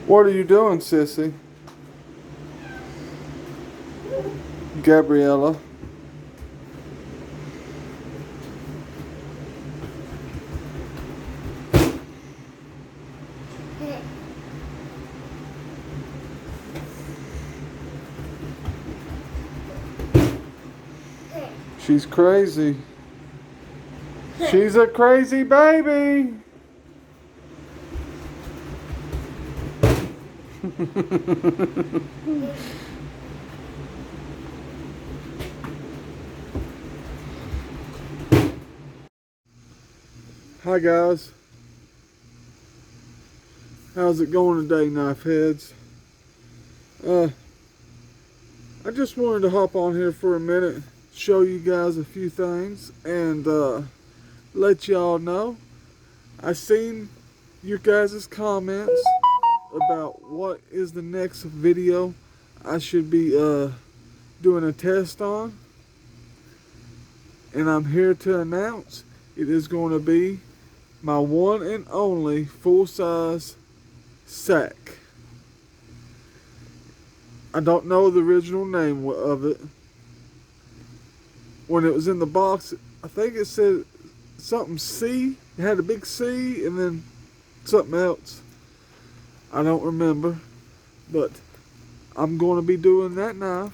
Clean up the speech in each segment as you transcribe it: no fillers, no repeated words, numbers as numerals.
What are you doing, sissy? Gabriella. She's crazy. She's a crazy baby. Hi guys. How's it going today, knife heads? I just wanted to hop on here for a minute, show you guys a few things, and let y'all know. I seen your guys' comments about what is the next video I should be doing a test on, and I'm here to announce it is going to be my one and only full-size sack. I don't know the original name of it. When it was in the box, I think it said something C. It had a big C and then something else. I don't remember. But I'm going to be doing that knife.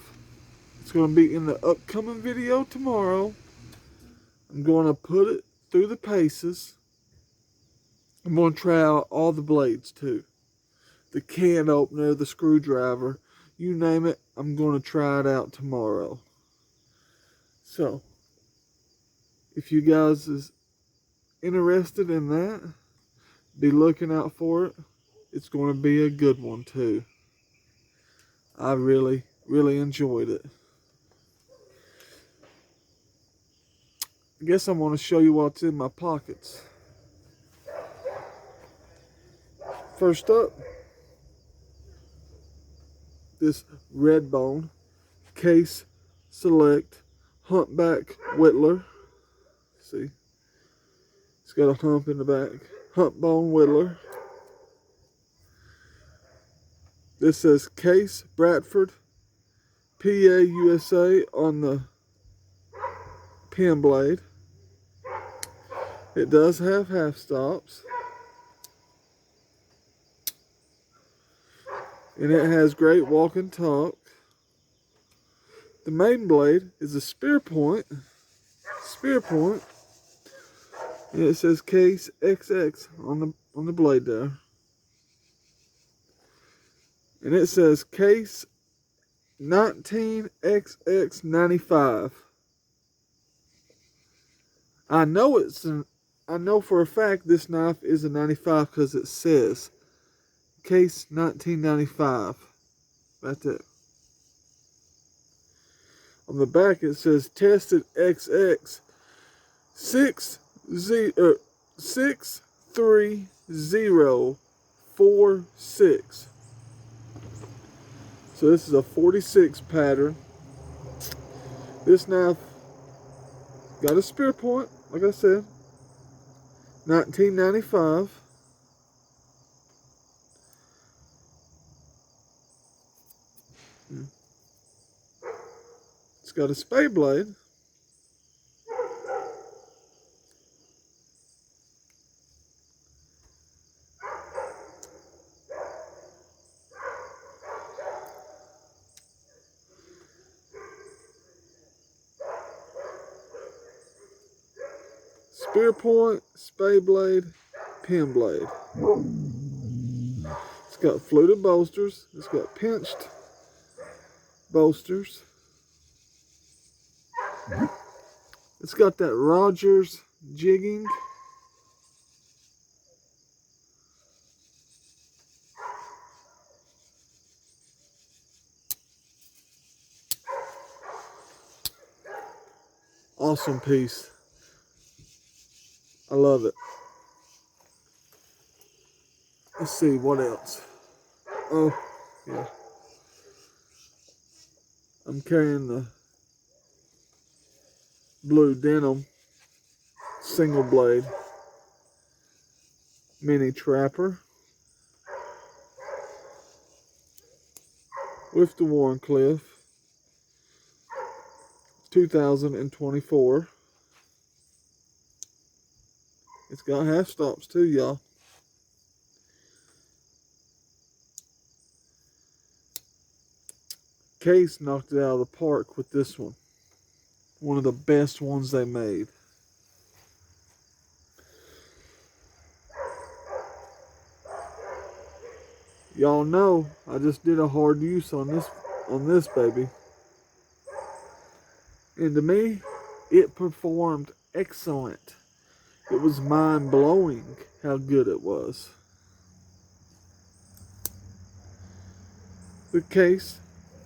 It's going to be in the upcoming video tomorrow. I'm going to put it through the paces. I'm going to try out all the blades too. The can opener, the screwdriver, you name it, I'm going to try it out tomorrow. So, if you guys is interested in that, be looking out for it. It's going to be a good one too. I really enjoyed it. I guess I'm going to show you what's in my pockets. First up, this red bone case select humpback whittler. See, it's got a hump in the back. Hump bone whittler. This says Case Bradford, PA, USA on the pen blade. It does have half stops. And it has great walk and talk. The main blade is a spear point. And it says Case XX on the blade there. And it says Case 19XX95. I know for a fact this knife is a 95 because it says Case 1995 right there. On the back it says tested XX 63046. So this is a 46 pattern. This knife got a spear point, like I said. 1995. It's got a spade blade. Spear point, spade blade, pen blade. It's got fluted bolsters. It's got pinched bolsters. It's got that Rogers jigging. Awesome piece. I love it. Let's see what else. Oh, yeah. I'm carrying the blue denim single blade mini trapper. with the Warncliffe, 2024. It's got half stops too, y'all. Case knocked it out of the park with this one. One of the best ones they made. Y'all know I just did a hard use on this baby. And to me, it performed excellent. It was mind-blowing how good it was. The case,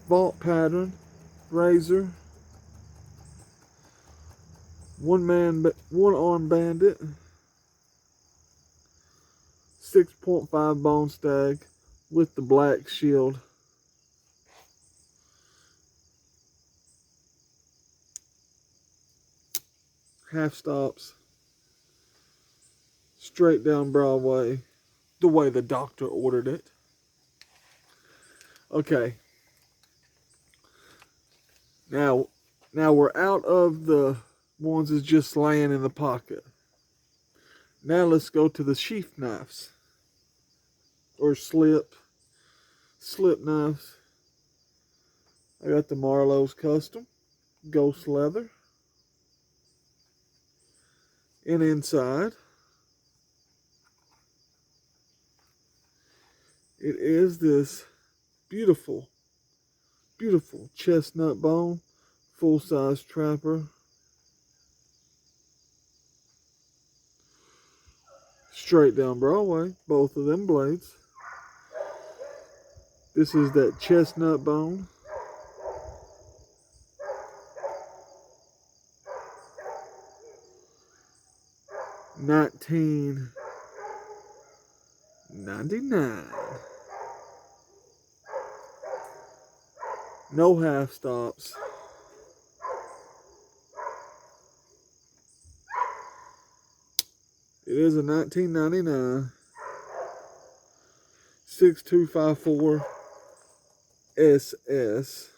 vault pattern, razor, one arm bandit, 6.5 bone stag with the black shield. Half stops, straight down Broadway, the way the doctor ordered it. Okay. Now we're out of the ones that's just laying in the pocket. Now let's go to the sheath knives. Or slip knives. I got the Marlowe's Custom, ghost leather. And inside, it is this beautiful chestnut bone, full-size trapper. Straight down Broadway, both of them blades. This is that chestnut bone. $19.99. No half stops. It is a 1999 6254 SS.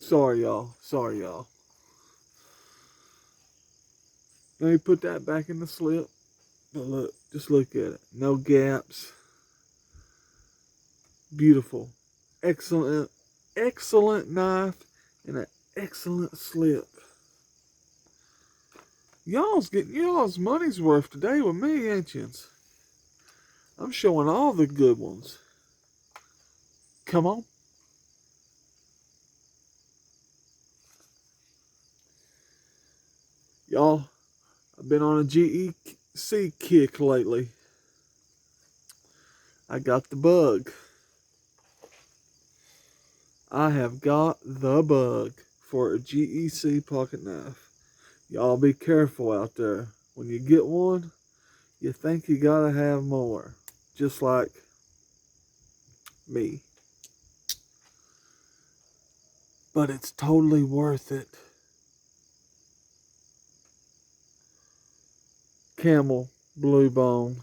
Sorry, y'all. Let me put that back in the slip. But look, just look at it. No gaps. Beautiful. Excellent knife and an excellent slip. Y'all's getting y'all's money's worth today with me, ain't you? I'm showing all the good ones. Come on. Y'all, I've been on a GEC kick lately. I got the bug. I have got the bug for a GEC pocket knife. Y'all be careful out there. When you get one, you think you gotta have more. Just like me. But it's totally worth it. Camel blue bone.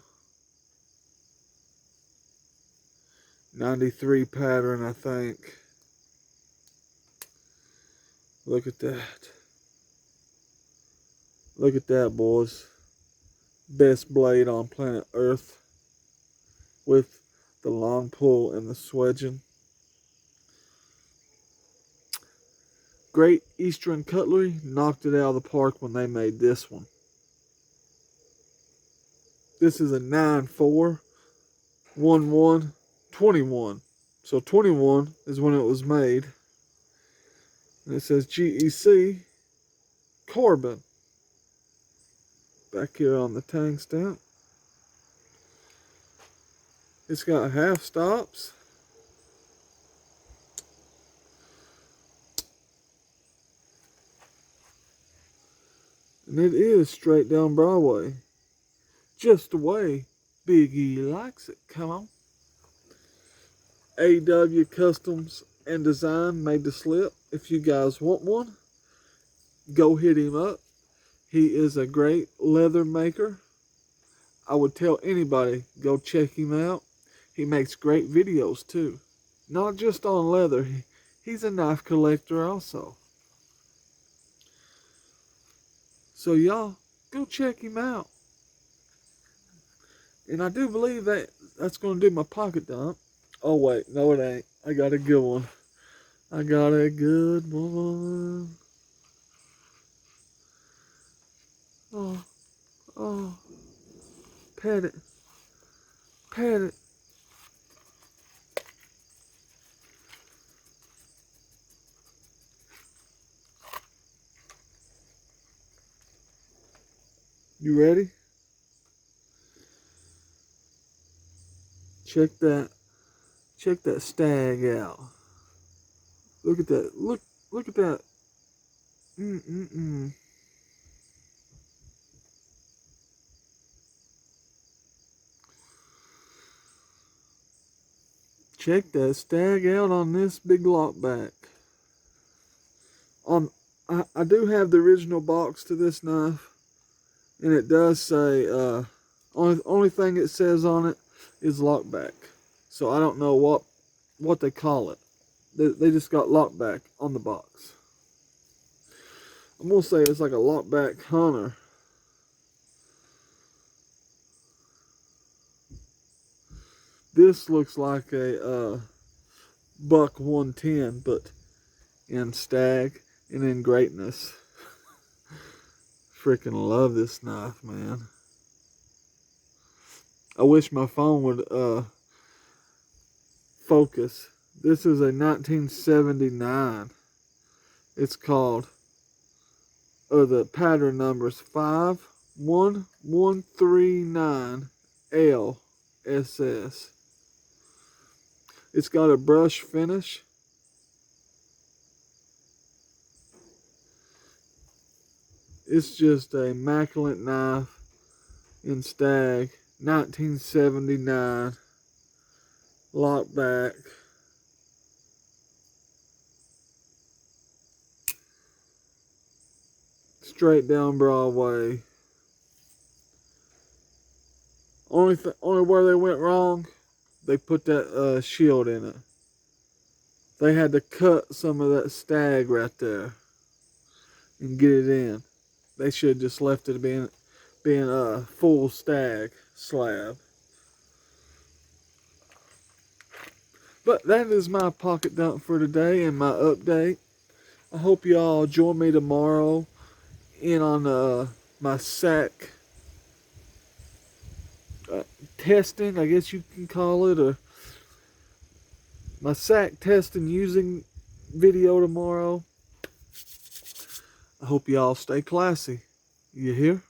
93 pattern, I think. Look at that. Look at that, boys. Best blade on planet Earth. With the long pull and the swedging. Great Eastern Cutlery knocked it out of the park when they made this one. This is a 9.4, 1.1, 21. So 21 is when it was made. And it says GEC Carbon. Back here on the tang stamp. It's got half stops. And it is straight down Broadway. Just the way Big E likes it. Come on. AW Customs and design made the slip. If you guys want one, go hit him up. He is a great leather maker. I would tell anybody, go check him out. He makes great videos too. Not just on leather. He's a knife collector also. So y'all, go check him out. And I do believe that's going to do my pocket dump. Oh wait, no it ain't. I got a good one. I got a good one. Oh, oh. Pet it. Pet it. You ready? Check that. Check that stag out. Look at that. Look at that. Mm-mm-mm. Check that stag out on this big lockback. I do have the original box to this knife, and it does say only thing it says on it is lockback. So I don't know what they call it. They just got lockback on the box. I'm gonna say it's like a lockback hunter. This looks like a buck 110, but in stag and in greatness. Freaking love this knife, man. I wish my phone would focus. This is a 1979. It's called, the pattern number is 51139 LSS. It's got a brush finish. It's just a immaculate knife in stag, 1979, lockback. Straight down Broadway. Only where they went wrong, they put that shield in it. They had to cut some of that stag right there and get it in. They should have just left it being a full stag slab. But that is my pocket dump for today and my update. I hope y'all join me tomorrow in on my sack testing, I guess you can call it, or my sack testing using video tomorrow. I hope y'all stay classy. You hear?